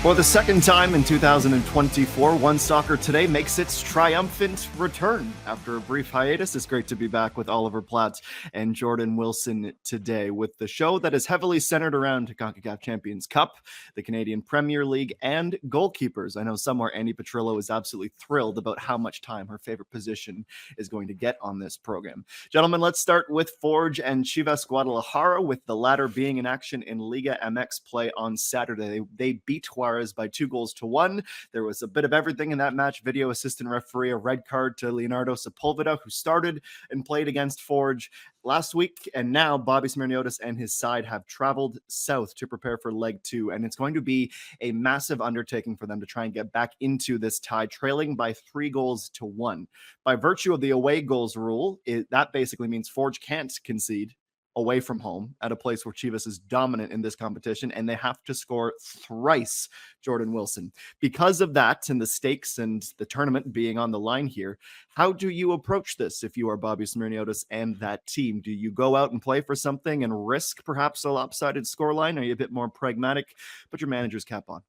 For the second time in 2024, One Soccer Today makes its triumphant return. After a brief hiatus, it's great to be back with Oliver Platt and Jordan Wilson today with the show that is heavily centered around Concacaf Champions Cup, the Canadian Premier League, and goalkeepers. I know somewhere Andy Petrillo is absolutely thrilled about how much time her favorite position is going to get on this program. Gentlemen, let's start with Forge and Chivas Guadalajara, with the latter being in action in Liga MX play on Saturday. They beat Juarez by 2-1. There was a bit of everything in that match. Video assistant referee, a red card to Leonardo Sepulveda, who started and played against Forge last week, and now Bobby Smirniotis and his side have traveled south to prepare for leg 2, and it's going to be a massive undertaking for them to try and get back into this tie, trailing by 3-1. By virtue of the away goals rule, that basically means Forge can't concede away from home at a place where Chivas is dominant in this competition, and they have to score thrice, Jordan Wilson. Because of that and the stakes and the tournament being on the line here, how do you approach this if you are Bobby Smirniotis and that team? Do you go out and play for something and risk perhaps a lopsided scoreline? Are you a bit more pragmatic? Put your manager's cap on.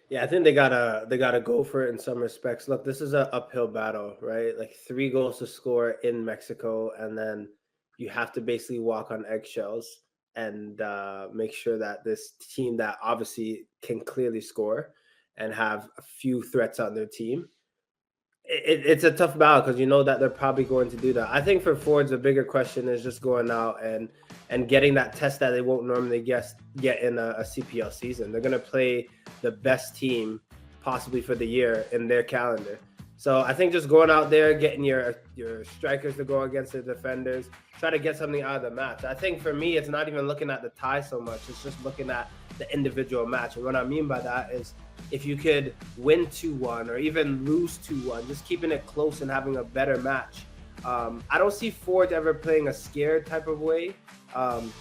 Yeah, I think they gotta go for it in some respects. Look, this is an uphill battle, right? Like 3 goals to score in Mexico, and then you have to basically walk on eggshells and make sure that this team that obviously can clearly score and have a few threats on their team, it's a tough battle because you know that they're probably going to do that. I think for Ford, the bigger question is just going out and getting that test that they won't normally get in a CPL season. They're going to play the best team possibly for the year in their calendar. So I think just going out there, getting your strikers to go against the defenders, try to get something out of the match. I think for me, it's not even looking at the tie so much. It's just looking at the individual match. And what I mean by that is if you could win 2-1 or even lose 2-1, just keeping it close and having a better match. I don't see Ford ever playing a scared type of way.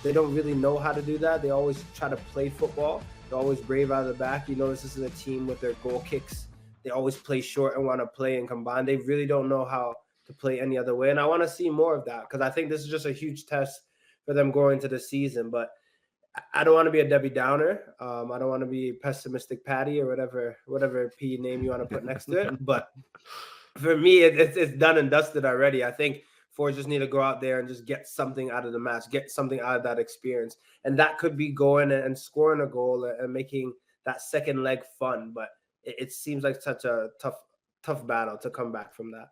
They don't really know how to do that. They always try to play football. They're always brave out of the back. You notice this is a team with their goal kicks. They always play short and want to play and combine. They really don't know how to play any other way. And I want to see more of that because I think this is just a huge test for them going into the season. But I don't want to be a Debbie Downer. I don't want to be pessimistic Patty or whatever P name you want to put next to it. But for me, it's done and dusted already. I think Ford just need to go out there and just get something out of the match, get something out of that experience. And that could be going and scoring a goal and making that second leg fun. But it seems like such a tough battle to come back from that.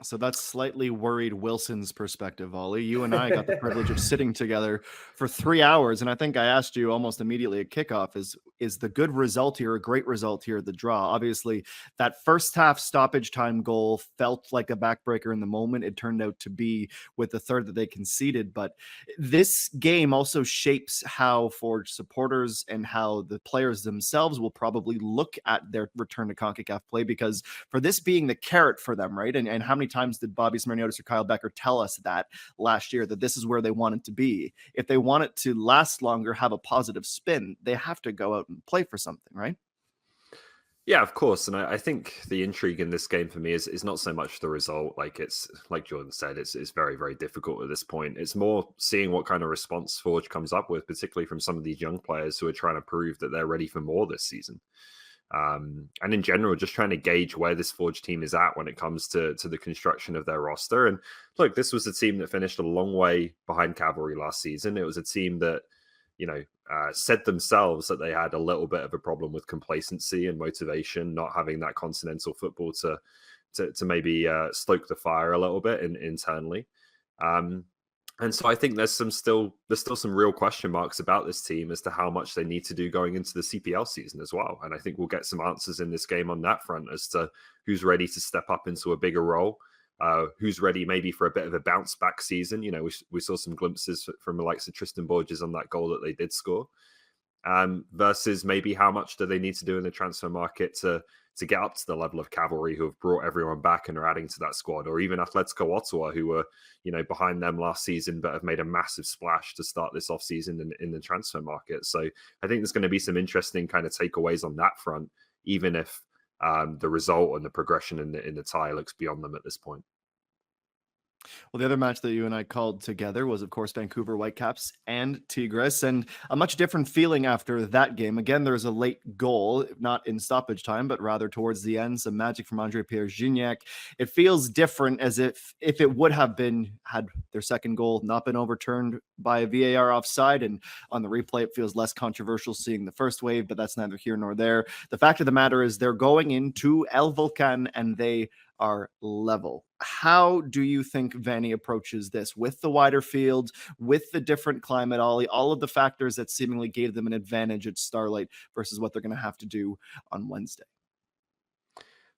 So that's slightly worried Wilson's perspective, Ollie. You and I got the privilege of sitting together for 3 hours, and I think I asked you almost immediately at kickoff, is the good result here a great result here, the draw? Obviously, that first half stoppage time goal felt like a backbreaker in the moment. It turned out to be with the third that they conceded, but this game also shapes how Forge supporters and how the players themselves will probably look at their return to CONCACAF play, because for this being the carrot for them, right? And how many times did Bobby Smirniotis or Kyle Becker tell us that last year, that this is where they want it to be? If they want it to last longer, have a positive spin, they have to go out and play for something, right? Yeah, of course. And I think the intrigue in this game for me is not so much the result. Like, it's like Jordan said, it's very, very difficult at this point. It's more seeing what kind of response Forge comes up with, particularly from some of these young players who are trying to prove that they're ready for more this season. And in general, just trying to gauge where this Forge team is at when it comes to the construction of their roster. And look, this was a team that finished a long way behind Cavalry last season. It was a team that, said themselves that they had a little bit of a problem with complacency and motivation, not having that continental football to maybe stoke the fire a little bit internally. And so I think there's still some real question marks about this team as to how much they need to do going into the CPL season as well. And I think we'll get some answers in this game on that front as to who's ready to step up into a bigger role, who's ready maybe for a bit of a bounce back season. We saw some glimpses from the likes of Tristan Borges on that goal that they did score, versus maybe how much do they need to do in the transfer market to get up to the level of Cavalry, who have brought everyone back and are adding to that squad, or even Atletico Ottawa, who were, behind them last season, but have made a massive splash to start this offseason in the transfer market. So I think there's going to be some interesting kind of takeaways on that front, even if the result and the progression in the tie looks beyond them at this point. Well, the other match that you and I called together was, of course, Vancouver Whitecaps and Tigres, and a much different feeling after that game. Again, there was a late goal, not in stoppage time, but rather towards the end. Some magic from Andre Pierre-Gignac. It feels different, as if it would have been had their second goal not been overturned by a VAR offside. And on the replay, it feels less controversial seeing the first wave, but that's neither here nor there. The fact of the matter is they're going into El Volcan and they are level. How do you think Vanny approaches this with the wider field, with the different climate, all of the factors that seemingly gave them an advantage at Starlight versus what they're going to have to do on Wednesday?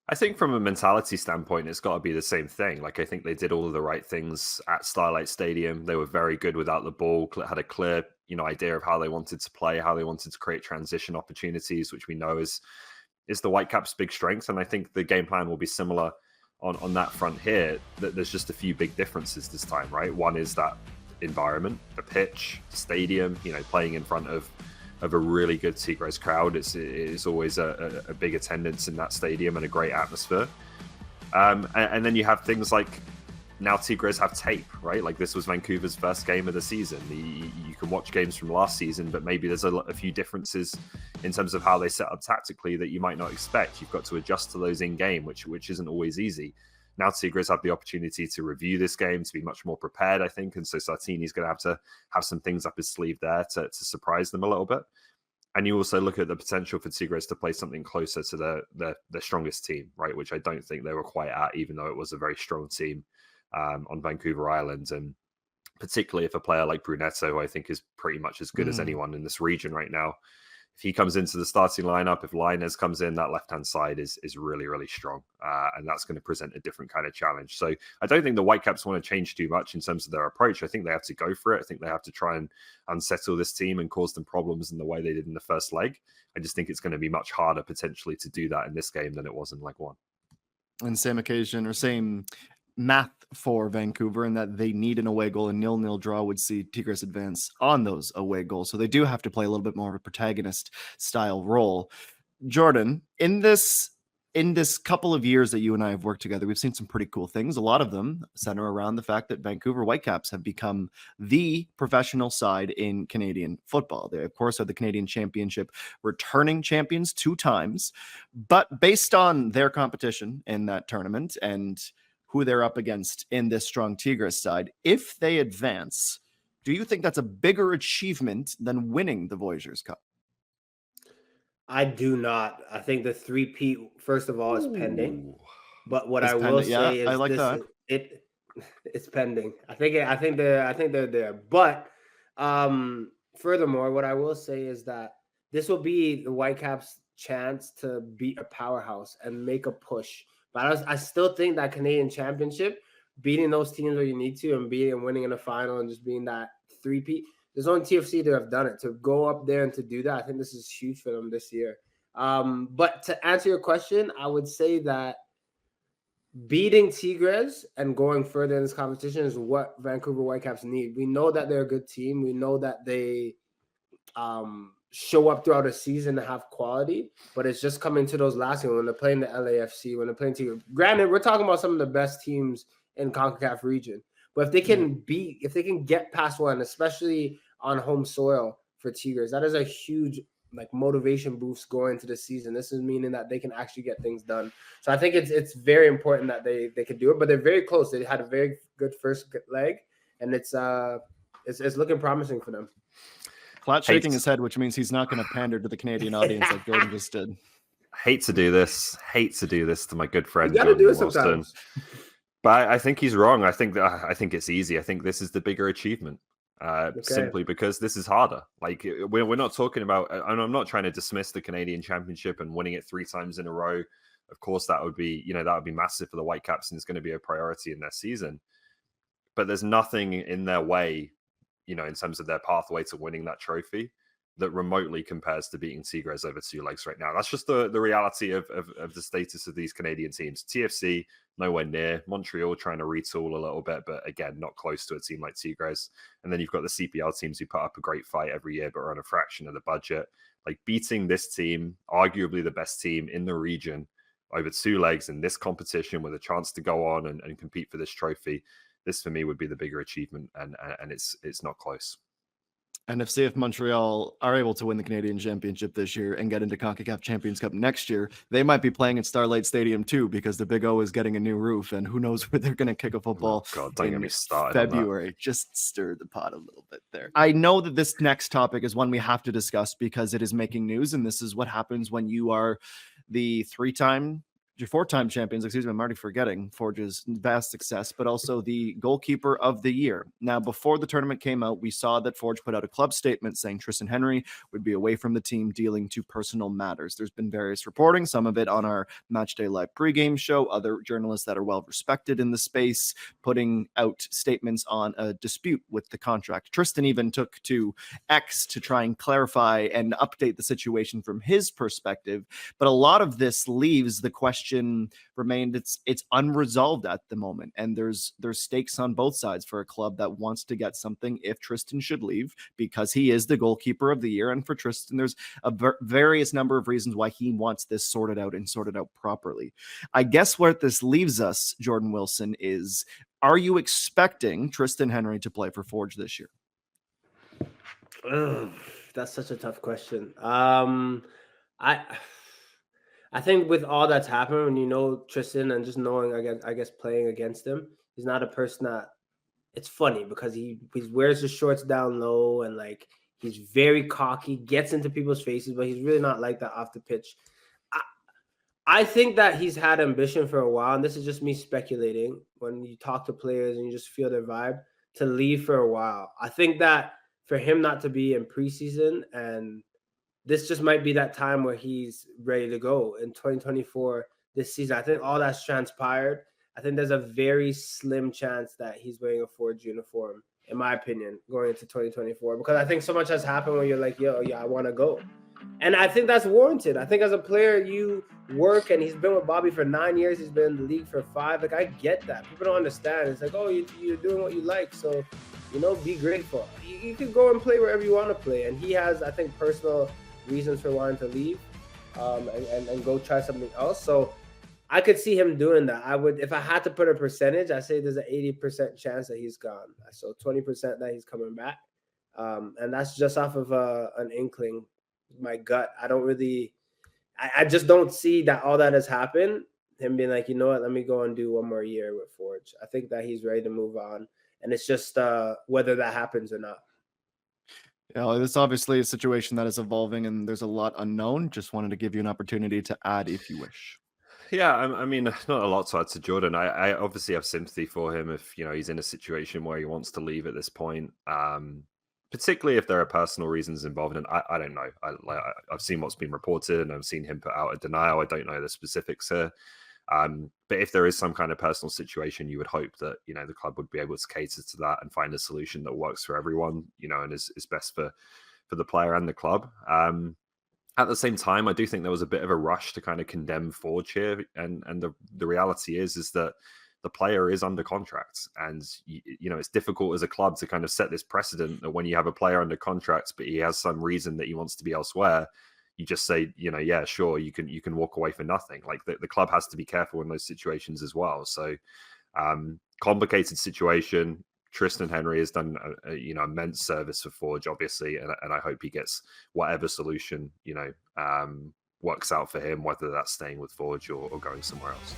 I think from a mentality standpoint, it's got to be the same thing. Like, I think they did all of the right things at Starlight Stadium. They were very good without the ball, had a clear, idea of how they wanted to play, how they wanted to create transition opportunities, which we know is the Whitecaps' big strength. And I think the game plan will be similar on that front here. That there's just a few big differences this time, right? One is that environment, the pitch, stadium, playing in front of a really good Tigres crowd. It's always a big attendance in that stadium and a great atmosphere. And then you have things like, now Tigres have tape, right? Like, this was Vancouver's first game of the season. You can watch games from last season, but maybe there's a few differences in terms of how they set up tactically that you might not expect. You've got to adjust to those in game, which isn't always easy. Now Tigres have the opportunity to review this game, to be much more prepared, I think. And so Sartini's going to have some things up his sleeve there to surprise them a little bit. And you also look at the potential for Tigres to play something closer to their strongest team, right? Which I don't think they were quite at, even though it was a very strong team on Vancouver Island. And particularly if a player like Brunetto, who I think is pretty much as good as anyone in this region right now, if he comes into the starting lineup, if Lainez comes in, that left-hand side is really, really strong. And that's going to present a different kind of challenge. So I don't think the Whitecaps want to change too much in terms of their approach. I think they have to go for it. I think they have to try and unsettle this team and cause them problems in the way they did in the first leg. I just think it's going to be much harder potentially to do that in this game than it was in leg one. And same occasion or same math for Vancouver, and that they need an away goal. A 0-0 draw would see Tigres advance on those away goals. So they do have to play a little bit more of a protagonist style role. Jordan, in this couple of years that you and I have worked together, we've seen some pretty cool things. A lot of them center around the fact that Vancouver Whitecaps have become the professional side in Canadian football. They, of course, are the Canadian Championship returning champions 2 times. But based on their competition in that tournament and who they're up against in this strong Tigres side, if they advance, do you think that's a bigger achievement than winning the Voyageurs Cup? I do not. I think the three-peat, first of all, is pending. But what I will say is, I like that. It's pending. I think they're there. But furthermore, what I will say is that this will be the Whitecaps' chance to beat a powerhouse and make a push. But I still think that Canadian Championship, beating those teams where you need to, and winning in the final, and just being that three-peat. There's only TFC to have done it. To go up there and to do that, I think this is huge for them this year. But to answer your question, I would say that beating Tigres and going further in this competition is what Vancouver Whitecaps need. We know that they're a good team. We know that they show up throughout a season to have quality, but it's just coming to those last games when they're playing the LAFC, when they're playing Tigres. Granted, we're talking about some of the best teams in Concacaf region, but if they can get past one, especially on home soil for Tigres, that is a huge motivation boost going into the season. This is meaning that they can actually get things done. So I think it's very important that they can do it, but they're very close. They had a very good first leg, and it's looking promising for them. Flat shaking his head, which means he's not going to pander to the Canadian audience like Jordan just did. Hate to do this to my good friend. You got to do it sometimes. But I think he's wrong. I think it's easy. I think this is the bigger achievement, simply because this is harder. Like, we're not talking about, and I'm not trying to dismiss the Canadian Championship and winning it 3 times in a row. Of course, that would be massive for the Whitecaps, and it's going to be a priority in their season. But there's nothing in their way, in terms of their pathway to winning that trophy, that remotely compares to beating Tigres over 2 legs right now. That's just the reality of the status of these Canadian teams. TFC, nowhere near. Montreal trying to retool a little bit, but again, not close to a team like Tigres. And then you've got the CPL teams who put up a great fight every year, but are on a fraction of the budget. Like, beating this team, arguably the best team in the region, over 2 legs in this competition with a chance to go on and compete for this trophy, this for me would be the bigger achievement, and it's not close. And if CF Montreal are able to win the Canadian Championship this year and get into Concacaf Champions Cup next year, they might be playing at Starlight Stadium too, because the Big O is getting a new roof, and who knows where they're going to kick a football God, don't get me started February. on that. Just stir the pot a little bit there. I know that this next topic is one we have to discuss because it is making news, and this is what happens when you are the four-time champions, I'm already forgetting Forge's vast success, but also the goalkeeper of the year. Now, before the tournament came out, we saw that Forge put out a club statement saying Tristan Henry would be away from the team dealing to personal matters. There's been various reporting, some of it on our Matchday Live pregame show, other journalists that are well respected in the space putting out statements on a dispute with the contract. Tristan even took to X to try and clarify and update the situation from his perspective, but a lot of this leaves the question remained it's unresolved at the moment, and there's stakes on both sides for a club that wants to get something if Tristan should leave, because he is the goalkeeper of the year, and for Tristan there's a various number of reasons why he wants this sorted out properly. I guess where this leaves us, Jordan Wilson, is, are you expecting Tristan Henry to play for Forge this year? That's such a tough question. I think with all that's happened, when you know Tristan and just knowing, I guess playing against him, he's not a person that, it's funny because he wears his shorts down low and like he's very cocky, gets into people's faces, but he's really not like that off the pitch. I think that he's had ambition for a while, and this is just me speculating. When you talk to players and you just feel their vibe, to leave for a while. I think that for him not to be in preseason, and this just might be that time where he's ready to go in 2024 this season. I think all that's transpired. I think there's a very slim chance that he's wearing a Forge uniform, in my opinion, going into 2024, because I think so much has happened where you're like, yeah, I want to go. And I think that's warranted. I think as a player, you work, and he's been with Bobby for 9 years. He's been in the league for 5. Like, I get that. People don't understand. It's like, oh, you're doing what you like. So, be grateful. You can go and play wherever you want to play. And he has, I think, personal reasons for wanting to leave and go try something else. So I could see him doing that. I would, if I had to put a percentage, I say there's an 80% chance that he's gone. So 20% that he's coming back. And that's just off of an inkling, my gut. I just don't see that all that has happened. Him being like, you know what, let me go and do one more year with Forge. I think that he's ready to move on. And it's just whether that happens or not. Yeah, it's obviously a situation that is evolving, and there's a lot unknown. Just wanted to give you an opportunity to add if you wish. Yeah, I mean, not a lot to add to Jordan. I obviously have sympathy for him if he's in a situation where he wants to leave at this point, particularly if there are personal reasons involved. And I don't know. I've seen what's been reported, and I've seen him put out a denial. I don't know the specifics here. But if there is some kind of personal situation, you would hope that, the club would be able to cater to that and find a solution that works for everyone, and is best for the player and the club. At the same time, I do think there was a bit of a rush to kind of condemn Forge here. And the reality is that the player is under contract, and it's difficult as a club to kind of set this precedent that when you have a player under contract, but he has some reason that he wants to be elsewhere, you just say, yeah, sure, you can walk away for nothing. Like the club has to be careful in those situations as well. So complicated situation. Tristan Henry has done immense service for Forge, obviously, and I hope he gets whatever solution works out for him, whether that's staying with Forge or going somewhere else.